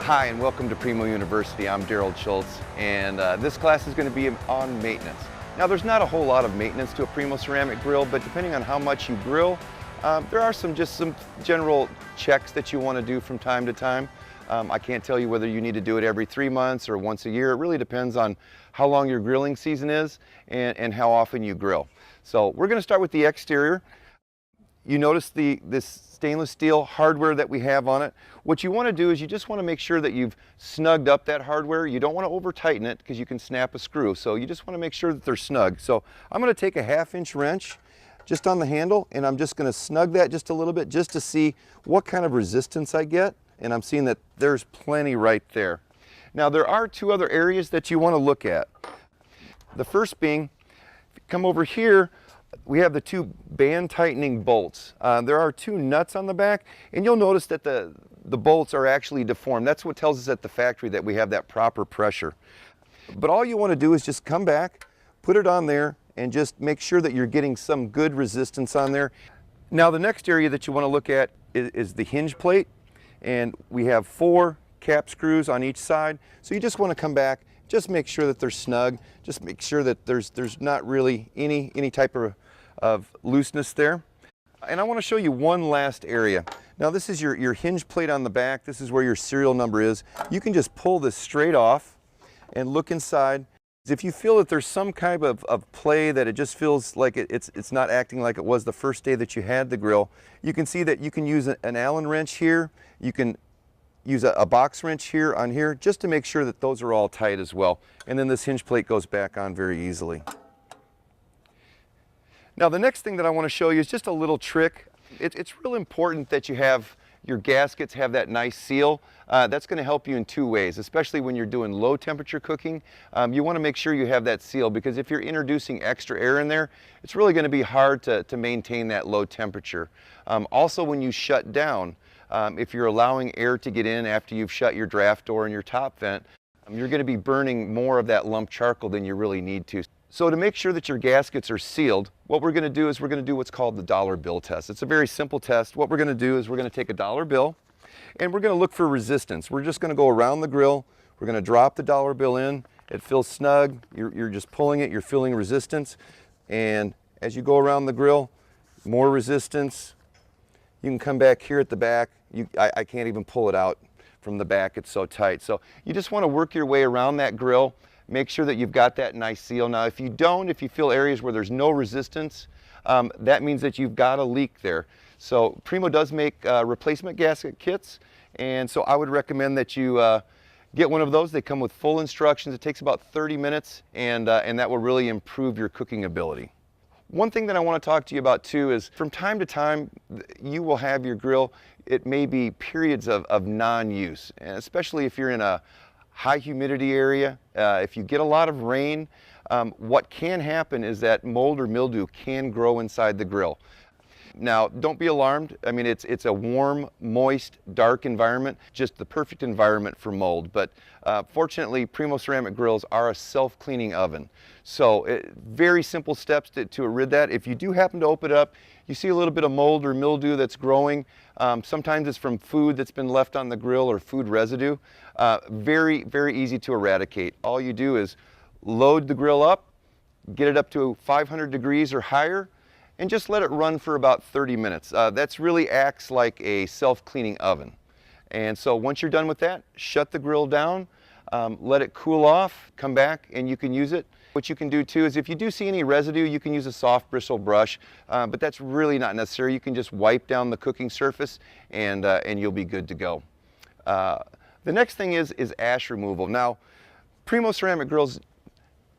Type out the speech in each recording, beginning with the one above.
Hi, and welcome to Primo University. I'm Daryl Schultz, and this class is going to be on maintenance. Now, there's not a whole lot of maintenance to a Primo Ceramic Grill, but depending on how much you grill, there are some general checks that you want to do from time to time. I can't tell you whether you need to do it every 3 months or once a year. It really depends on how long your grilling season is and how often you grill. So we're going to start with the exterior. You notice this stainless steel hardware that we have on it. What you want to do is you just want to make sure that you've snugged up that hardware. You don't want to over tighten it because you can snap a screw. So you just want to make sure that they're snug. So I'm going to take a 1/2 inch wrench just on the handle, and I'm just going to snug that just a little bit just to see what kind of resistance I get. And I'm seeing that there's plenty right there. Now there are 2 other areas that you want to look at. The first being, if you come over here, we have the 2 band tightening bolts. There are 2 nuts on the back, and you'll notice that the bolts are actually deformed. That's what tells us at the factory that we have that proper pressure. But all you want to do is just come back, put it on there, and just make sure that you're getting some good resistance on there. Now the next area that you want to look at is the hinge plate, and we have 4 cap screws on each side. So you just want to come back, just make sure that they're snug, just make sure that there's not really any type of looseness there. And I want to show you one last area. Now this is your hinge plate on the back. This is where your serial number is. You can just pull this straight off and look inside. If you feel that there's some kind of play, that it just feels like it's not acting like it was the first day that you had the grill, you can see that you can use an Allen wrench here. You can use a box wrench here on here just to make sure that those are all tight as well. And then this hinge plate goes back on very easily. Now the next thing that I want to show you is just a little trick. It's real important that you have your gaskets have that nice seal. That's going to help you in 2 ways, especially when you're doing low temperature cooking. You want to make sure you have that seal, because if you're introducing extra air in there, it's really going to be hard to maintain that low temperature. Also, when you shut down, if you're allowing air to get in after you've shut your draft door and your top vent, you're going to be burning more of that lump charcoal than you really need to. So to make sure that your gaskets are sealed, what we're going to do is we're going to do what's called the dollar bill test. It's a very simple test. What we're going to do is we're going to take a dollar bill and we're going to look for resistance. We're just going to go around the grill. We're going to drop the dollar bill in. It feels snug. You're just pulling it. You're feeling resistance. And as you go around the grill, more resistance. You can come back here at the back. I can't even pull it out from the back. It's so tight. So you just want to work your way around that grill. Make sure that you've got that nice seal. Now, if you feel areas where there's no resistance, that means that you've got a leak there. So Primo does make replacement gasket kits, and so I would recommend that you get one of those. They come with full instructions. It takes about 30 minutes, and that will really improve your cooking ability. One thing that I want to talk to you about too is from time to time, you will have your grill, it may be periods of non-use, and especially if you're in a high humidity area. If you get a lot of rain, what can happen is that mold or mildew can grow inside the grill. Now, don't be alarmed. I mean, it's a warm, moist, dark environment, just the perfect environment for mold. But fortunately, Primo Ceramic Grills are a self-cleaning oven. So very simple steps to rid that. If you do happen to open it up, you see a little bit of mold or mildew that's growing. Sometimes it's from food that's been left on the grill or food residue. Very, very easy to eradicate. All you do is load the grill up, get it up to 500 degrees or higher, and just let it run for about 30 minutes. That's really acts like a self-cleaning oven. And so once you're done with that, shut the grill down, let it cool off, come back, and you can use it. What you can do too is if you do see any residue, you can use a soft bristle brush, but that's really not necessary. You can just wipe down the cooking surface and you'll be good to go. The next thing is ash removal. Now, Primo Ceramic Grills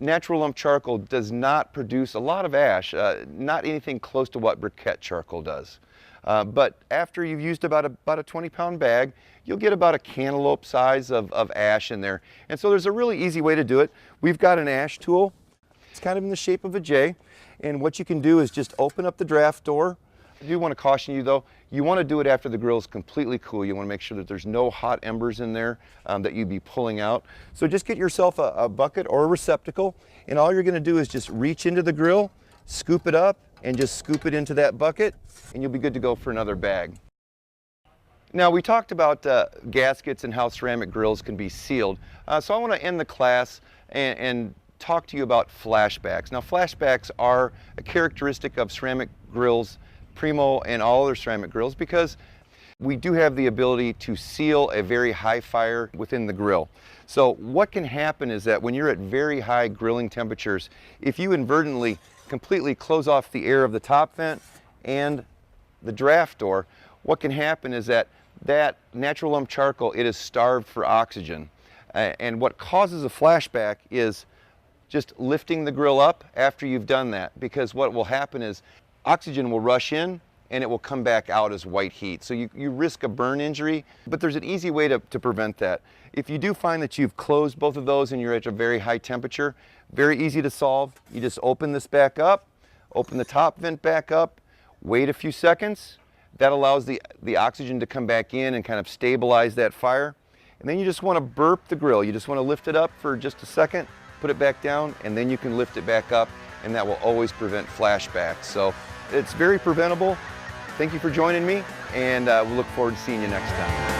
natural lump charcoal does not produce a lot of ash, not anything close to what briquette charcoal does. But after you've used about a 20-pound bag, you'll get about a cantaloupe size of ash in there. And so there's a really easy way to do it. We've got an ash tool. It's kind of in the shape of a J. And what you can do is just open up the draft door. I do want to caution you though, you want to do it after the grill is completely cool. You want to make sure that there's no hot embers in there that you'd be pulling out. So just get yourself a bucket or a receptacle, and all you're going to do is just reach into the grill, scoop it up, and just scoop it into that bucket, and you'll be good to go for another bag. Now, we talked about gaskets and how ceramic grills can be sealed. So I want to end the class and talk to you about flashbacks. Now, flashbacks are a characteristic of ceramic grills, Primo and all other ceramic grills, because we do have the ability to seal a very high fire within the grill. So what can happen is that when you're at very high grilling temperatures, if you inadvertently completely close off the air of the top vent and the draft door, what can happen is that natural lump charcoal, it is starved for oxygen. And what causes a flashback is just lifting the grill up after you've done that, because what will happen is oxygen will rush in and it will come back out as white heat. So you risk a burn injury, but there's an easy way to prevent that. If you do find that you've closed both of those and you're at a very high temperature, very easy to solve. You just open this back up, open the top vent back up, wait a few seconds. That allows the oxygen to come back in and kind of stabilize that fire. And then you just want to burp the grill. You just want to lift it up for just a second, put it back down, and then you can lift it back up, and that will always prevent flashbacks. So it's very preventable. Thank you for joining me, and we'll look forward to seeing you next time.